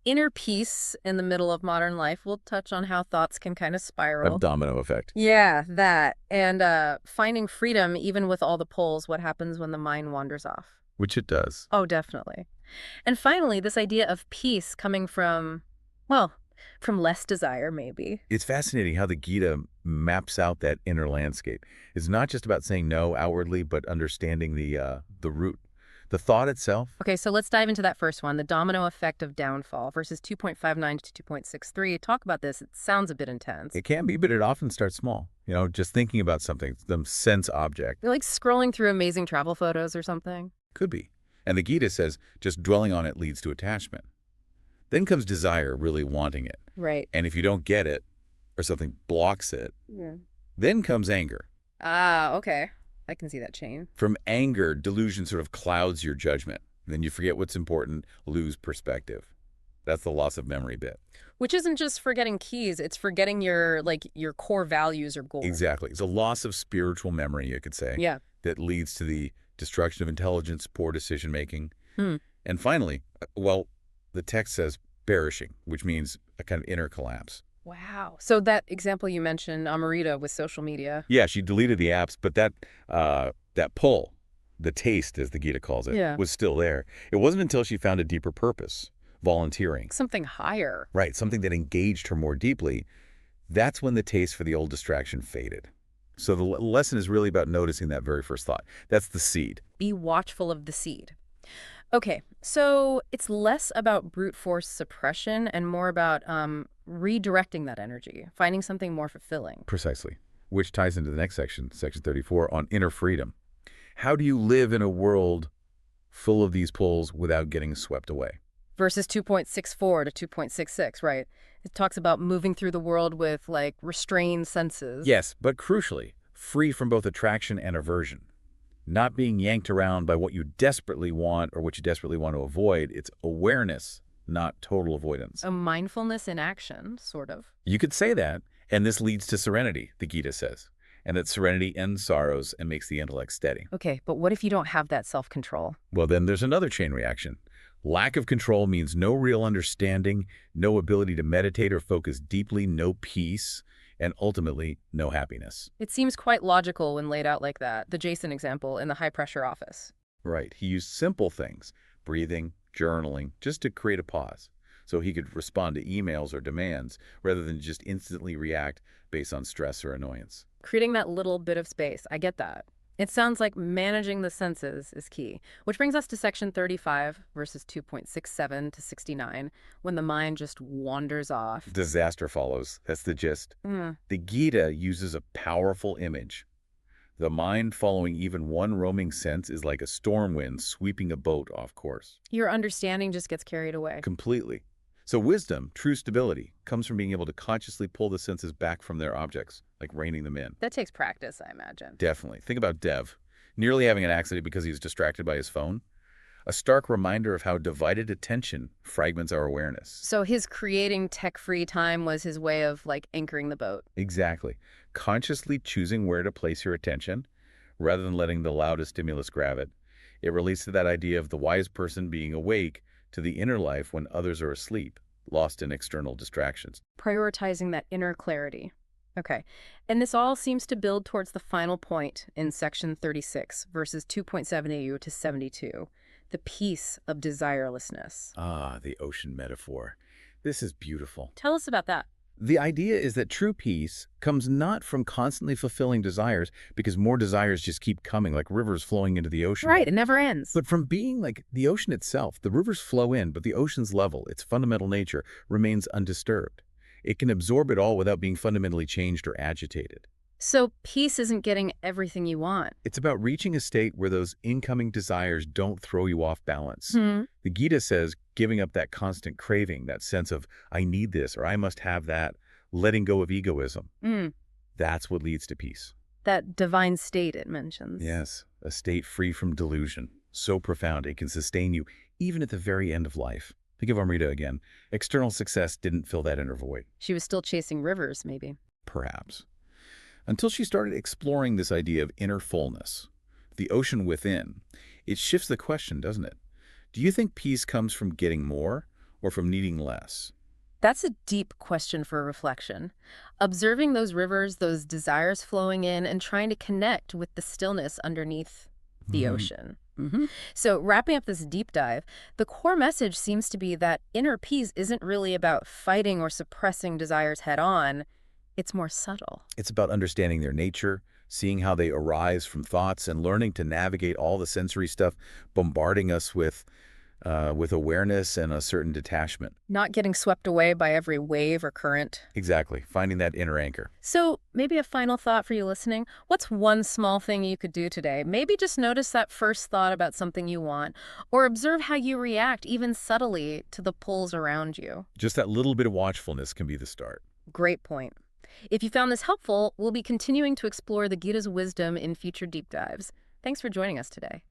inner peace in the middle of modern life. We'll touch on how thoughts can kind of A spiral. domino effect. Yeah, that. And finding freedom, even with all the pulls, what happens when the mind wanders off? Which it does. Oh, definitely. And finally, this idea of peace coming from, well, from less desire, maybe. It's fascinating how the Gita maps out that inner landscape. It's not just about saying no outwardly, but understanding the root. The thought itself, Okay, so let's dive into that first one, the domino effect of downfall verses 2.59 to 2.63. Talk about this. It sounds a bit intense. it can be, but it often starts small. Just thinking about something, the sense object, You're like scrolling through amazing travel photos or something. could be. And the Gita says just dwelling on it leads to attachment. Then comes desire, really wanting it. Right. And if you don't get it, or something blocks it, Yeah. then comes anger. Ah, okay. I can see that chain. From anger, delusion sort of clouds your judgment. Then you forget what's important, lose perspective. That's the loss of memory bit. Which isn't just forgetting keys, it's forgetting your core values or goals. Exactly. It's a loss of spiritual memory, you could say, Yeah. that leads to the destruction of intelligence, poor decision-making. Hmm. And finally, well, the text says perishing, which means a kind of inner collapse. Wow. So that example you mentioned, Amarita, with social media. Yeah, she deleted the apps, but that pull, the taste, as the Gita calls it, Yeah. was still there. It wasn't until she found a deeper purpose, volunteering. Something higher. Right, something that engaged her more deeply. That's when the taste for the old distraction faded. So the lesson is really about noticing that very first thought. That's the seed. Be watchful of the seed. Okay, so it's less about brute force suppression and more about redirecting that energy, finding something more fulfilling. Precisely. Which ties into the next section, section 34, on inner freedom. How do you live in a world full of these pulls without getting swept away? Verses 2.64 to 2.66, right? It talks about moving through the world with, like, restrained senses. Yes, but crucially, free from both attraction and aversion. Not being yanked around by what you desperately want or what you desperately want to avoid. It's awareness, not total avoidance. A mindfulness in action, sort of. You could say that, and this leads to serenity, the Gita says, and that serenity ends sorrows and makes the intellect steady. Okay, but what if you don't have that self-control? Well, then there's another chain reaction. Lack of control means no real understanding, no ability to meditate or focus deeply, no peace, and ultimately, no happiness. It seems quite logical when laid out like that, the Jason example in the high-pressure office. Right. He used simple things, breathing, journaling, just to create a pause, so he could respond to emails or demands rather than just instantly react based on stress or annoyance. Creating that little bit of space, I get that. It sounds like managing the senses is key, which brings us to section 35, verses 2.67 to 69, when the mind just wanders off. Disaster follows. That's the gist. Mm. The Gita uses a powerful image. The mind following even one roaming sense is like a storm wind sweeping a boat off course. Your understanding just gets carried away. Completely. So wisdom, true stability, comes from being able to consciously pull the senses back from their objects, like reining them in. That takes practice, I imagine. Definitely. Think about Dev, nearly having an accident because he was distracted by his phone. A stark reminder of how divided attention fragments our awareness. So his creating tech-free time was his way of, like, anchoring the boat. Exactly. Consciously choosing where to place your attention, rather than letting the loudest stimulus grab it. It relates to that idea of the wise person being awake to the inner life when others are asleep, lost in external distractions. Prioritizing that inner clarity. Okay. And this all seems to build towards the final point in section 36, verses 2.78 to 72, the peace of desirelessness. Ah, the ocean metaphor. This is beautiful. Tell us about that. The idea is that true peace comes not from constantly fulfilling desires, because more desires just keep coming like rivers flowing into the ocean. Right, it never ends. But from being like the ocean itself. The rivers flow in, but the ocean's level, its fundamental nature, remains undisturbed. It can absorb it all without being fundamentally changed or agitated. So peace isn't getting everything you want. It's about reaching a state where those incoming desires don't throw you off balance. Hmm. The Gita says giving up that constant craving, that sense of, I need this or I must have that, letting go of egoism. Mm. That's what leads to peace. That divine state it mentions. Yes, a state free from delusion, so profound it can sustain you even at the very end of life. Think of Amrita again. External success didn't fill that inner void. She was still chasing rivers, maybe. Perhaps. Until she started exploring this idea of inner fullness, the ocean within. It shifts the question, doesn't it? Do you think peace comes from getting more or from needing less? That's a deep question for reflection. Observing those rivers, those desires flowing in, and trying to connect with the stillness underneath the Hmm. ocean. Hmm. So, wrapping up this deep dive, the core message seems to be that inner peace isn't really about fighting or suppressing desires head on, it's more subtle. It's about understanding their nature, seeing how they arise from thoughts, and learning to navigate all the sensory stuff bombarding us with awareness and a certain detachment. Not getting swept away by every wave or current. Exactly, finding that inner anchor. So, maybe a final thought for you listening. What's one small thing you could do today? Maybe just notice that first thought about something you want, or observe how you react, even subtly, to the pulls around you. Just that little bit of watchfulness can be the start. Great point. If you found this helpful, we'll be continuing to explore the Gita's wisdom in future deep dives. Thanks for joining us today.